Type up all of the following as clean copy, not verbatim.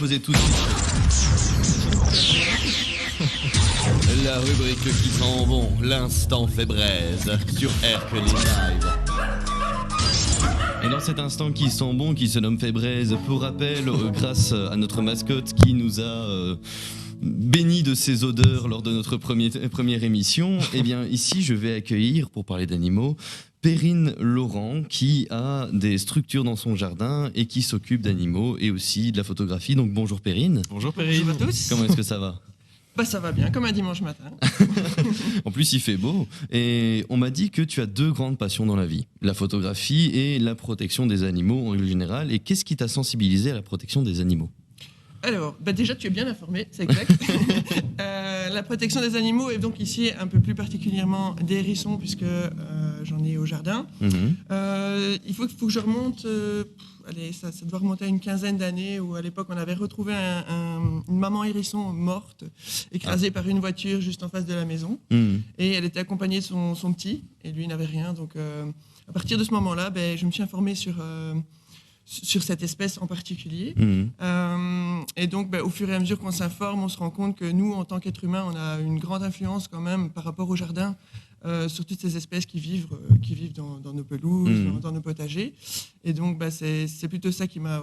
proposer tout de suite la rubrique qui sent bon, l'instant fait braise sur Hercule Live. Et dans cet instant qui sent bon, qui se nomme fait braise, pour rappel, grâce à notre mascotte qui nous a béni de ses odeurs lors de notre première émission, eh bien ici je vais accueillir, pour parler d'animaux, Perrine Laurent, qui a des structures dans son jardin et qui s'occupe d'animaux et aussi de la photographie. Donc bonjour Perrine. Bonjour Perrine. Bonjour à tous. Comment est-ce que ça va ? Bah ça va bien, comme un dimanche matin. En plus il fait beau et on m'a dit que tu as deux grandes passions dans la vie, la photographie et la protection des animaux en règle générale. Et qu'est-ce qui t'a sensibilisé à la protection des animaux ? Alors, bah déjà tu es bien informé, c'est exact. La protection des animaux et donc ici un peu plus particulièrement des hérissons puisque j'en ai au jardin. Il faut que je remonte, allez, ça doit remonter à une quinzaine d'années où à l'époque on avait retrouvé une maman hérisson morte, écrasée par une voiture juste en face de la maison. Et elle était accompagnée de son petit et lui n'avait rien. Donc à partir de ce moment-là, je me suis informé sur cette espèce en particulier. Et donc, au fur et à mesure qu'on s'informe, on se rend compte que nous, en tant qu'êtres humains, on a une grande influence quand même par rapport au jardin sur toutes ces espèces qui vivent dans nos pelouses, dans nos potagers. Et donc, c'est plutôt ça qui m'a...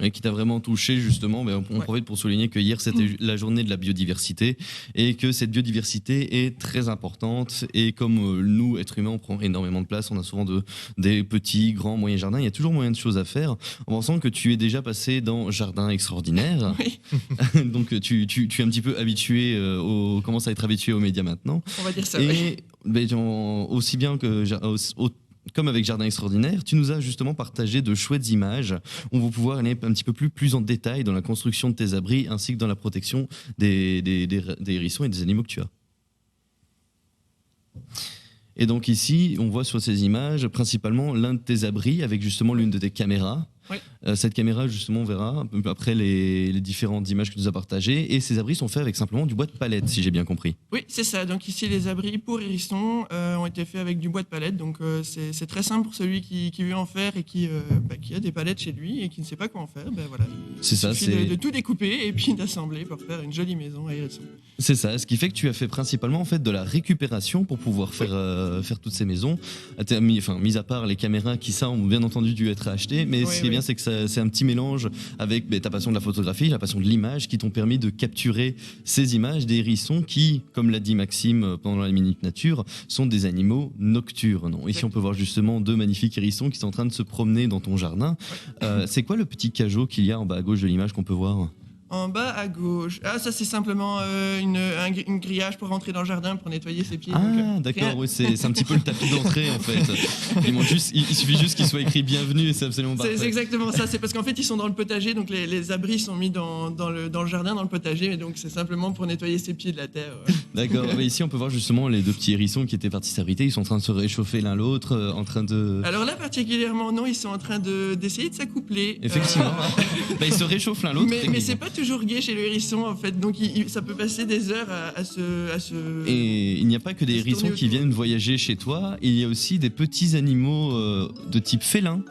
Et qui t'a vraiment touché justement. On profite pour souligner que hier c'était la journée de la biodiversité et que cette biodiversité est très importante et comme nous, êtres humains, on prend énormément de place, on a souvent des petits, grands, moyens jardins, il y a toujours moyen de choses à faire. En pensant que tu es déjà passé dans Jardin Extraordinaire, oui. Donc tu es un petit peu habitué, commence à être habitué aux médias maintenant. On va dire ça, et, aussi bien que... Comme avec Jardin Extraordinaire, tu nous as justement partagé de chouettes images. On va pouvoir aller un petit peu plus en détail dans la construction de tes abris ainsi que dans la protection des hérissons et des animaux que tu as. Et donc ici, on voit sur ces images principalement l'un de tes abris avec justement l'une de tes caméras. Oui. Cette caméra, justement, on verra après les différentes images que tu nous as partagées. Et ces abris sont faits avec simplement du bois de palette, si j'ai bien compris. Oui, c'est ça. Donc ici, les abris pour hérissons ont été faits avec du bois de palette. Donc c'est très simple pour celui qui veut en faire et qui a des palettes chez lui et qui ne sait pas quoi en faire. Voilà. C'est ça. Il suffit de tout découper et puis d'assembler pour faire une jolie maison à hérissons. C'est ça. Ce qui fait que tu as fait principalement en fait de la récupération pour pouvoir faire toutes ces maisons. Mis à part les caméras qui, ça, ont bien entendu dû être achetées. Mais ce qui est bien, c'est que c'est un petit mélange avec ta passion de la photographie, la passion de l'image qui t'ont permis de capturer ces images des hérissons qui, comme l'a dit Maxime pendant la Minute Nature, sont des animaux nocturnes. Ici, on peut voir justement deux magnifiques hérissons qui sont en train de se promener dans ton jardin. C'est quoi le petit cajot qu'il y a en bas à gauche de l'image qu'on peut voir ? En bas à gauche. Ah, ça c'est simplement une grillage pour rentrer dans le jardin pour nettoyer ses pieds. Ah, d'accord, oui, c'est un petit peu le tapis d'entrée en fait. Il suffit juste qu'il soit écrit bienvenue et c'est absolument parfait. C'est exactement ça, c'est parce qu'en fait ils sont dans le potager, donc les abris sont mis dans le jardin, dans le potager, et donc c'est simplement pour nettoyer ses pieds de la terre. D'accord, mais ici on peut voir justement les deux petits hérissons qui étaient partis s'abriter, ils sont en train de se réchauffer l'un l'autre, en train de... Alors là particulièrement non, ils sont en train d'essayer de s'accoupler. Effectivement, ils se réchauffent l'un l'autre. Mais c'est pas toujours gai chez le hérisson en fait, donc ça peut passer des heures à se... Et il n'y a pas que des hérissons qui viennent voyager chez toi, il y a aussi des petits animaux de type félin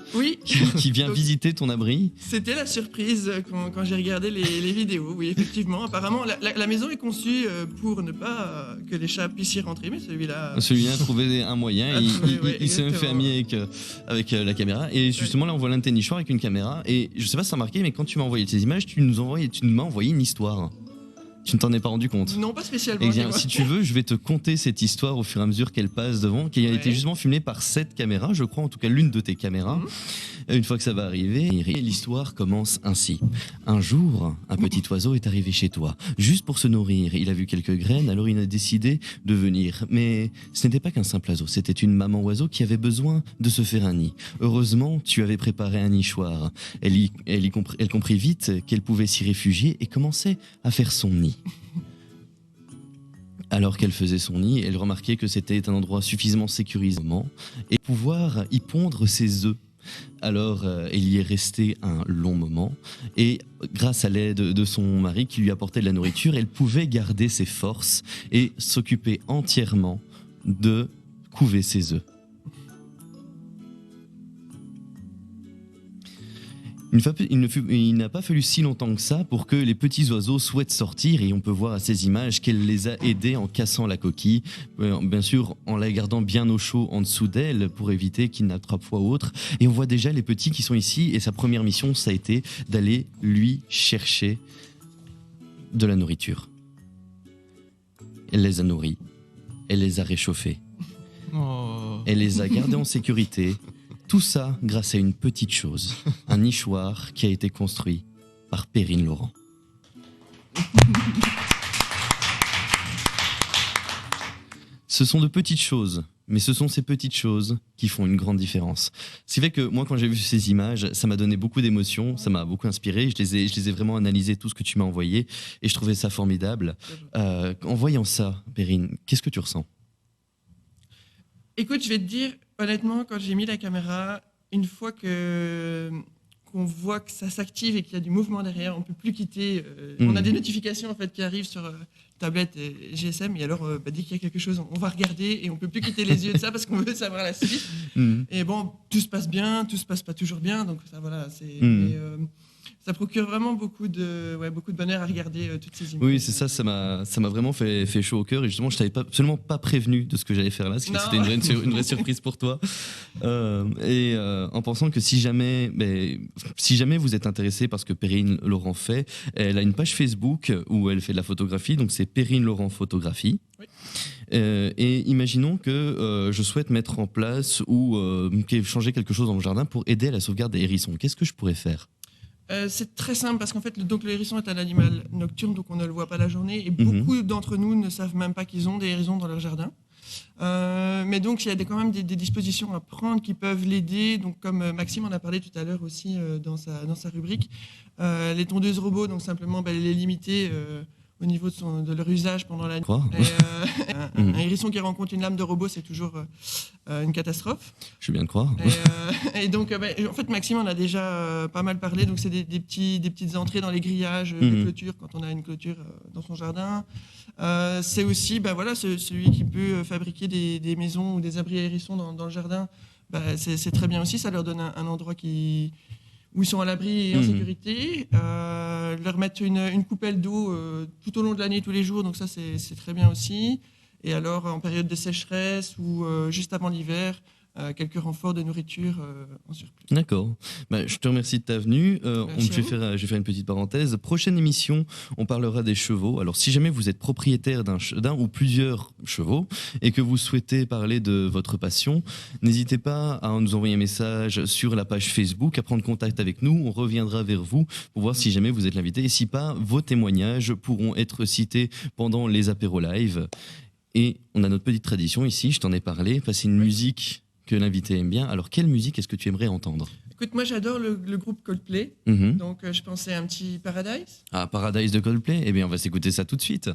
qui viennent visiter ton abri. C'était la surprise quand j'ai regardé les vidéos, oui effectivement. Apparemment la maison est conçue pour ne pas que les chats puissent y rentrer, mais celui-là a trouvé un moyen, il s'est même fait ami avec la caméra. Et justement là on voit l'un de tes nichoirs avec une caméra, et je sais pas si ça a marqué, mais quand tu m'as envoyé ces images, tu m'as envoyé une histoire. Tu ne t'en es pas rendu compte? Non, pas spécialement. Si tu veux, je vais te conter cette histoire au fur et à mesure qu'elle passe devant, qui a été justement filmée par cette caméra, je crois, en tout cas l'une de tes caméras. Une fois que ça va arriver, l'histoire commence ainsi. Un jour, un petit oiseau est arrivé chez toi, juste pour se nourrir. Il a vu quelques graines, alors il a décidé de venir. Mais ce n'était pas qu'un simple oiseau, c'était une maman oiseau qui avait besoin de se faire un nid. Heureusement, tu avais préparé un nichoir. Elle comprit vite qu'elle pouvait s'y réfugier et commençait à faire son nid. Alors qu'elle faisait son nid, elle remarquait que c'était un endroit suffisamment sécurisé et pouvoir y pondre ses œufs. Alors, elle y est restée un long moment et grâce à l'aide de son mari qui lui apportait de la nourriture, elle pouvait garder ses forces et s'occuper entièrement de couver ses œufs. Il n'a pas fallu si longtemps que ça pour que les petits oiseaux souhaitent sortir et on peut voir à ces images qu'elle les a aidés en cassant la coquille, bien sûr en la gardant bien au chaud en dessous d'elle pour éviter qu'il n'attrape froid ou autre. Et on voit déjà les petits qui sont ici et sa première mission ça a été d'aller lui chercher de la nourriture. Elle les a nourris, elle les a réchauffés, elle les a gardés en sécurité. Tout ça grâce à une petite chose, un nichoir qui a été construit par Perrine Laurent. Ce sont de petites choses, mais ce sont ces petites choses qui font une grande différence. Ce qui fait que moi, quand j'ai vu ces images, ça m'a donné beaucoup d'émotions, ça m'a beaucoup inspiré. Je les ai vraiment analysées, tout ce que tu m'as envoyé, et je trouvais ça formidable. En voyant ça, Perrine, qu'est-ce que tu ressens ? Écoute, je vais te dire, honnêtement, quand j'ai mis la caméra, une fois qu'on voit que ça s'active et qu'il y a du mouvement derrière, on ne peut plus quitter. On a des notifications en fait, qui arrivent sur tablette et GSM, et alors dès qu'il y a quelque chose, on va regarder et on ne peut plus quitter les yeux de ça parce qu'on veut savoir la suite. Et bon, tout se passe bien, tout se passe pas toujours bien, donc ça, voilà, ça procure vraiment beaucoup de bonheur à regarder toutes ces images. Oui, c'est ça, ça m'a vraiment fait chaud au cœur. Et justement, je t'avais absolument pas prévenu de ce que j'allais faire là, parce que c'était une vraie surprise pour toi. En pensant que si jamais vous êtes intéressé par ce que Perrine Laurent fait, elle a une page Facebook où elle fait de la photographie, donc c'est Perrine Laurent Photographie. Oui. Et imaginons que je souhaite mettre en place ou changer quelque chose dans mon jardin pour aider à la sauvegarde des hérissons. Qu'est-ce que je pourrais faire ? C'est très simple parce qu'en fait, le hérisson est un animal nocturne, donc on ne le voit pas la journée. Et beaucoup d'entre nous ne savent même pas qu'ils ont des hérissons dans leur jardin. Mais donc, il y a quand même des dispositions à prendre qui peuvent l'aider. Donc, comme Maxime en a parlé tout à l'heure aussi dans sa rubrique, les tondeuses robots, donc simplement les limiter au niveau de leur usage pendant la nuit. Un hérisson qui rencontre une lame de robot, c'est toujours une catastrophe. Je veux bien le croire. Et donc, en fait, Maxime en a déjà pas mal parlé. Donc, c'est des petites entrées dans les grillages de clôture quand on a une clôture dans son jardin. C'est aussi celui qui peut fabriquer des maisons ou des abris à hérissons dans le jardin. C'est très bien aussi. Ça leur donne un endroit où ils sont à l'abri et en sécurité. Leur mettre une coupelle d'eau tout au long de l'année, tous les jours, donc ça c'est très bien aussi. Et alors en période de sécheresse ou juste avant l'hiver, quelques renforts de nourriture en surplus. D'accord. Je te remercie de ta venue. Je vais faire une petite parenthèse. Prochaine émission, on parlera des chevaux. Alors, si jamais vous êtes propriétaire d'un ou plusieurs chevaux et que vous souhaitez parler de votre passion, n'hésitez pas à nous envoyer un message sur la page Facebook, à prendre contact avec nous. On reviendra vers vous pour voir si jamais vous êtes l'invité. Et si pas, vos témoignages pourront être cités pendant les apéros live. Et on a notre petite tradition ici, je t'en ai parlé, passer une musique que l'invité aime bien. Alors, quelle musique est-ce que tu aimerais entendre ? Écoute, moi j'adore le groupe Coldplay, donc je pensais à un petit Paradise. Ah, Paradise de Coldplay ? Eh bien, on va s'écouter ça tout de suite.